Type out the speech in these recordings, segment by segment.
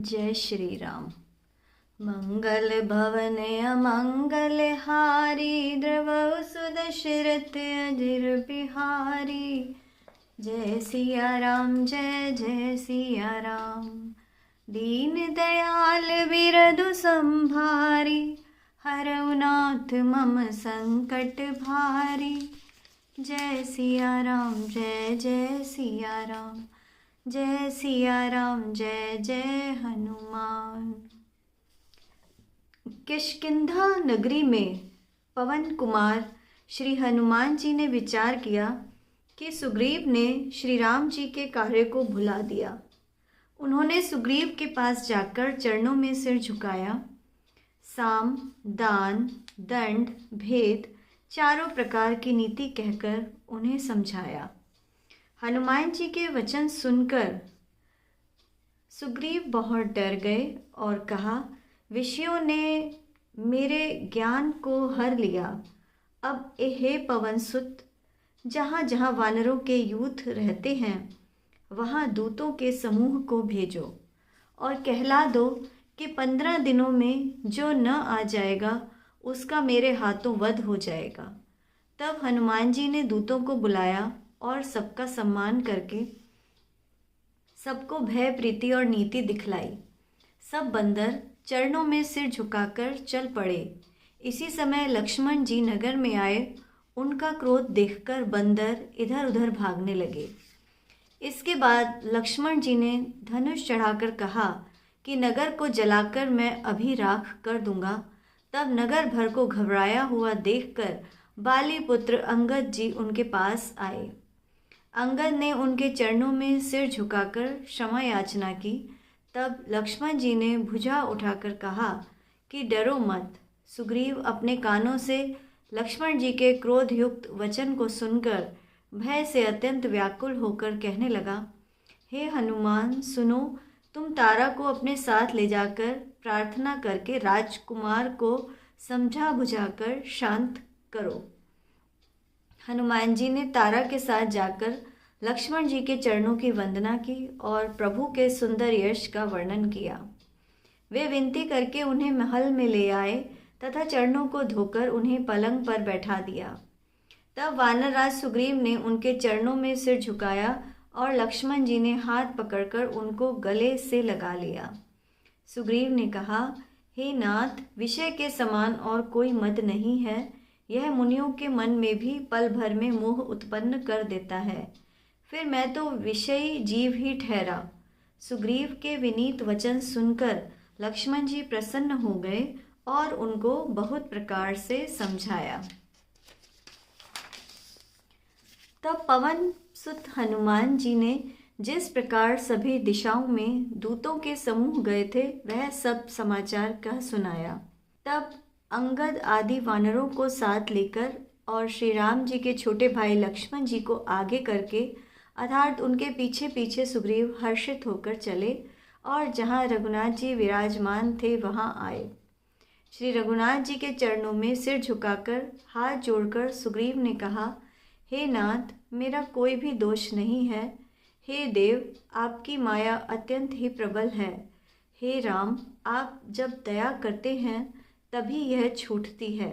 जय श्री राम। मंगल भवन अमंगल हारी, द्रवहु सुदशरथ अधीर बिहारी। जय सिया राम, जय जय सिया राम। दीन दयाल बिरधु संभारी, हरऊ नाथ मम संकट भारी। जय सिया राम, जय जय सिया राम। जय सिया राम, जय जय हनुमान। किष्किंधा नगरी में पवन कुमार श्री हनुमान जी ने विचार किया कि सुग्रीव ने श्री राम जी के कार्य को भुला दिया। उन्होंने सुग्रीव के पास जाकर चरणों में सिर झुकाया। साम, दान, दंड, भेद चारों प्रकार की नीति कहकर उन्हें समझाया। हनुमान जी के वचन सुनकर सुग्रीव बहुत डर गए और कहा, विषयों ने मेरे ज्ञान को हर लिया। अब हे पवन सुत, जहाँ जहाँ वानरों के यूथ रहते हैं वहाँ दूतों के समूह को भेजो और कहला दो कि 15 दिनों में जो न आ जाएगा उसका मेरे हाथों वध हो जाएगा। तब हनुमान जी ने दूतों को बुलाया और सबका सम्मान करके सबको भय, प्रीति और नीति दिखलाई। सब बंदर चरणों में सिर झुकाकर चल पड़े। इसी समय लक्ष्मण जी नगर में आए। उनका क्रोध देखकर बंदर इधर उधर भागने लगे। इसके बाद लक्ष्मण जी ने धनुष चढ़ाकर कहा कि नगर को जलाकर मैं अभी राख कर दूंगा। तब नगर भर को घबराया हुआ देखकर बाली पुत्र अंगद जी उनके पास आए। अंगद ने उनके चरणों में सिर झुकाकर क्षमा याचना की। तब लक्ष्मण जी ने भुजा उठाकर कहा कि डरो मत। सुग्रीव अपने कानों से लक्ष्मण जी के क्रोधयुक्त वचन को सुनकर भय से अत्यंत व्याकुल होकर कहने लगा, हे हनुमान सुनो, तुम तारा को अपने साथ ले जाकर प्रार्थना करके राजकुमार को समझा बुझाकर शांत करो। हनुमान जी ने तारा के साथ जाकर लक्ष्मण जी के चरणों की वंदना की और प्रभु के सुंदर यश का वर्णन किया। वे विनती करके उन्हें महल में ले आए तथा चरणों को धोकर उन्हें पलंग पर बैठा दिया। तब वानरराज सुग्रीव ने उनके चरणों में सिर झुकाया और लक्ष्मण जी ने हाथ पकड़कर उनको गले से लगा लिया। सुग्रीव ने कहा, हे नाथ, विषय के समान और कोई मद नहीं है। यह मुनियों के मन में भी पल भर में मोह उत्पन्न कर देता है। फिर मैं तो विषयी जीव ही ठहरा। सुग्रीव के विनीत वचन सुनकर लक्ष्मण जी प्रसन्न हो गए और उनको बहुत प्रकार से समझाया। तब पवन सुत हनुमान जी ने जिस प्रकार सभी दिशाओं में दूतों के समूह गए थे वह सब समाचार कह सुनाया। तब अंगद आदि वानरों को साथ लेकर और श्री राम जी के छोटे भाई लक्ष्मण जी को आगे करके अर्थात उनके पीछे पीछे सुग्रीव हर्षित होकर चले और जहाँ रघुनाथ जी विराजमान थे वहाँ आए। श्री रघुनाथ जी के चरणों में सिर झुकाकर हाथ जोड़कर सुग्रीव ने कहा, हे नाथ, मेरा कोई भी दोष नहीं है। हे देव, आपकी माया अत्यंत ही प्रबल है। हे राम, आप जब दया करते हैं तभी यह छूटती है।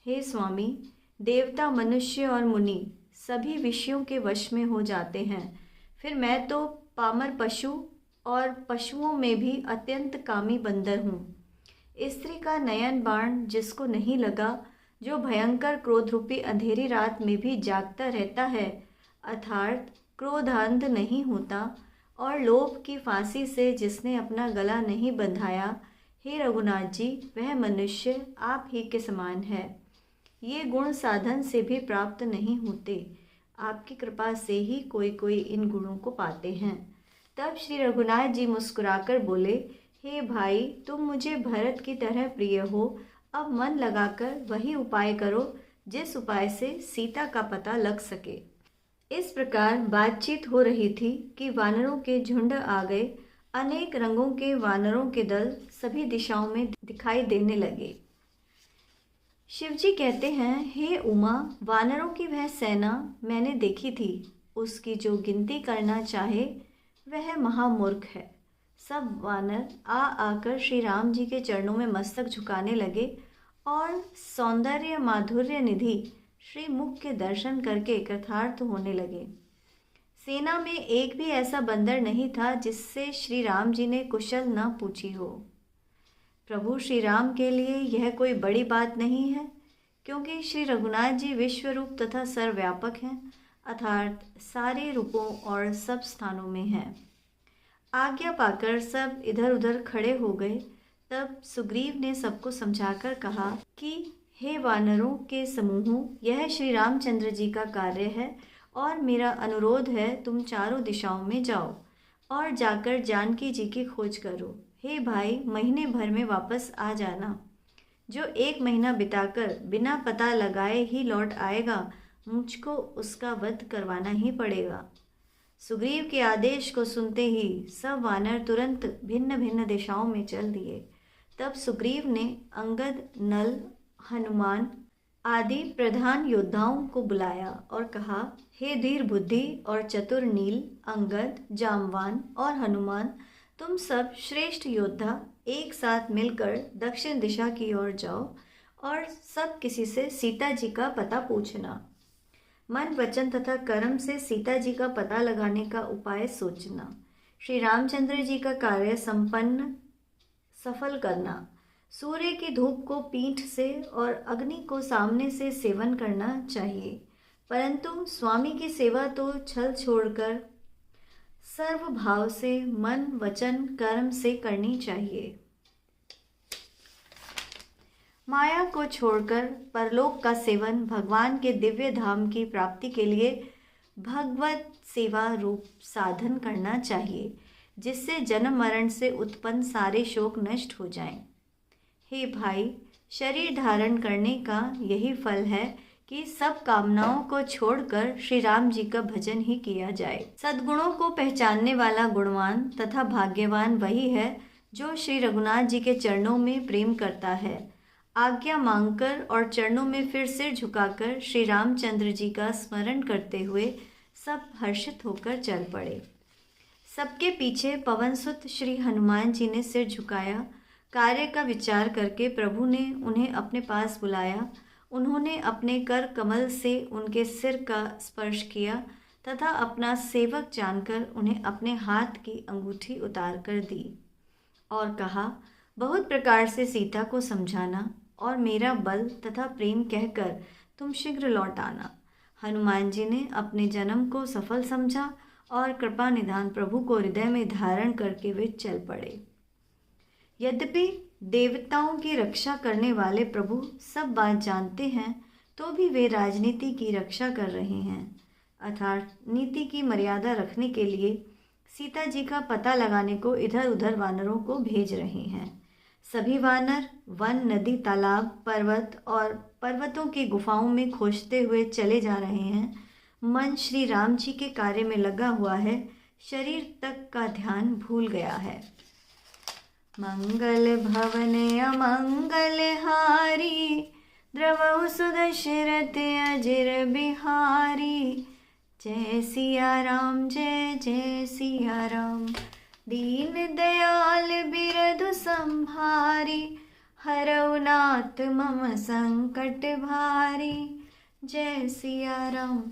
हे स्वामी, देवता, मनुष्य और मुनि सभी विषयों के वश में हो जाते हैं। फिर मैं तो पामर पशु और पशुओं में भी अत्यंत कामी बंदर हूँ। स्त्री का नयन बाण जिसको नहीं लगा, जो भयंकर क्रोधरूपी अंधेरी रात में भी जागता रहता है, अर्थात क्रोधांध नहीं होता, और लोभ की फांसी से जिसने अपना गला नहीं बंधाया, हे रघुनाथ जी, वह मनुष्य आप ही के समान है। ये गुण साधन से भी प्राप्त नहीं होते। आपकी कृपा से ही कोई कोई इन गुणों को पाते हैं। तब श्री रघुनाथ जी मुस्कुराकर बोले, हे भाई, तुम मुझे भरत की तरह प्रिय हो। अब मन लगाकर वही उपाय करो जिस उपाय से सीता का पता लग सके। इस प्रकार बातचीत हो रही थी कि वानरों के झुंड आ गए। अनेक रंगों के वानरों के दल सभी दिशाओं में दिखाई देने लगे। शिवजी कहते हैं, हे उमा, वानरों की वह सेना मैंने देखी थी। उसकी जो गिनती करना चाहे वह महामूर्ख है। सब वानर आकर श्री राम जी के चरणों में मस्तक झुकाने लगे और सौंदर्य माधुर्य निधि श्री मुख के दर्शन करके कृतार्थ होने लगे। सेना में एक भी ऐसा बंदर नहीं था जिससे श्री राम जी ने कुशल न पूछी हो। प्रभु श्री राम के लिए यह कोई बड़ी बात नहीं है, क्योंकि श्री रघुनाथ जी विश्वरूप तथा सर्वव्यापक हैं, अर्थात सारे रूपों और सब स्थानों में हैं। आज्ञा पाकर सब इधर उधर खड़े हो गए। तब सुग्रीव ने सबको समझाकर कहा कि हे वानरों के समूहों, यह श्री रामचंद्र जी का कार्य है और मेरा अनुरोध है तुम चारों दिशाओं में जाओ और जाकर जानकी जी की खोज करो। हे भाई, महीने भर में वापस आ जाना। जो 1 महीना बिताकर बिना पता लगाए ही लौट आएगा, मुझको उसका वध करवाना ही पड़ेगा। सुग्रीव के आदेश को सुनते ही सब वानर तुरंत भिन्न भिन्न दिशाओं में चल दिए। तब सुग्रीव ने अंगद, नल, हनुमान आदि प्रधान योद्धाओं को बुलाया और कहा, हे धीर बुद्धि और चतुर नील, अंगद, जामवान और हनुमान, तुम सब श्रेष्ठ योद्धा एक साथ मिलकर दक्षिण दिशा की ओर जाओ और सब किसी से सीता जी का पता पूछना। मन, वचन तथा कर्म से सीता जी का पता लगाने का उपाय सोचना। श्री रामचंद्र जी का कार्य संपन्न सफल करना। सूर्य की धूप को पीठ से और अग्नि को सामने से सेवन करना चाहिए, परंतु स्वामी की सेवा तो छल छोड़कर सर्व भाव से मन, वचन, कर्म से करनी चाहिए। माया को छोड़कर परलोक का सेवन भगवान के दिव्य धाम की प्राप्ति के लिए भगवत सेवा रूप साधन करना चाहिए, जिससे जन्म मरण से उत्पन्न सारे शोक नष्ट हो जाएं। हे भाई, शरीर धारण करने का यही फल है कि सब कामनाओं को छोड़कर श्री राम जी का भजन ही किया जाए। सद्गुणों को पहचानने वाला गुणवान तथा भाग्यवान वही है जो श्री रघुनाथ जी के चरणों में प्रेम करता है। आज्ञा मांगकर और चरणों में फिर सिर झुकाकर श्री रामचंद्र जी का स्मरण करते हुए सब हर्षित होकर चल पड़े। सबके पीछे पवनसुत श्री हनुमान जी ने सिर झुकाया। कार्य का विचार करके प्रभु ने उन्हें अपने पास बुलाया। उन्होंने अपने कर कमल से उनके सिर का स्पर्श किया तथा अपना सेवक जानकर उन्हें अपने हाथ की अंगूठी उतार कर दी और कहा, बहुत प्रकार से सीता को समझाना और मेरा बल तथा प्रेम कहकर तुम शीघ्र लौट आना। हनुमान जी ने अपने जन्म को सफल समझा और कृपा निधान प्रभु को हृदय में धारण करके वे चल पड़े। यद्यपि देवताओं की रक्षा करने वाले प्रभु सब बात जानते हैं, तो भी वे राजनीति की रक्षा कर रहे हैं, अर्थात नीति की मर्यादा रखने के लिए सीता जी का पता लगाने को इधर उधर वानरों को भेज रहे हैं। सभी वानर वन, नदी, तालाब, पर्वत और पर्वतों की गुफाओं में खोजते हुए चले जा रहे हैं। मन श्री राम जी के कार्य में लगा हुआ है, शरीर तक का ध्यान भूल गया है। मंगल भवन अमंगल हारी, द्रवहु सुदशरथ अजिर बिहारी। जय सिया राम, जय जय सिया राम। दीन दयाल बिरधु संभारी, हरऊ नाथ मम संकट भारी। जय सिया राम,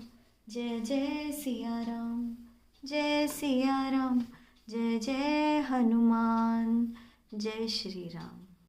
जय जय सिया राम, जय सिया राम, जय जय हनुमान। जय श्री राम।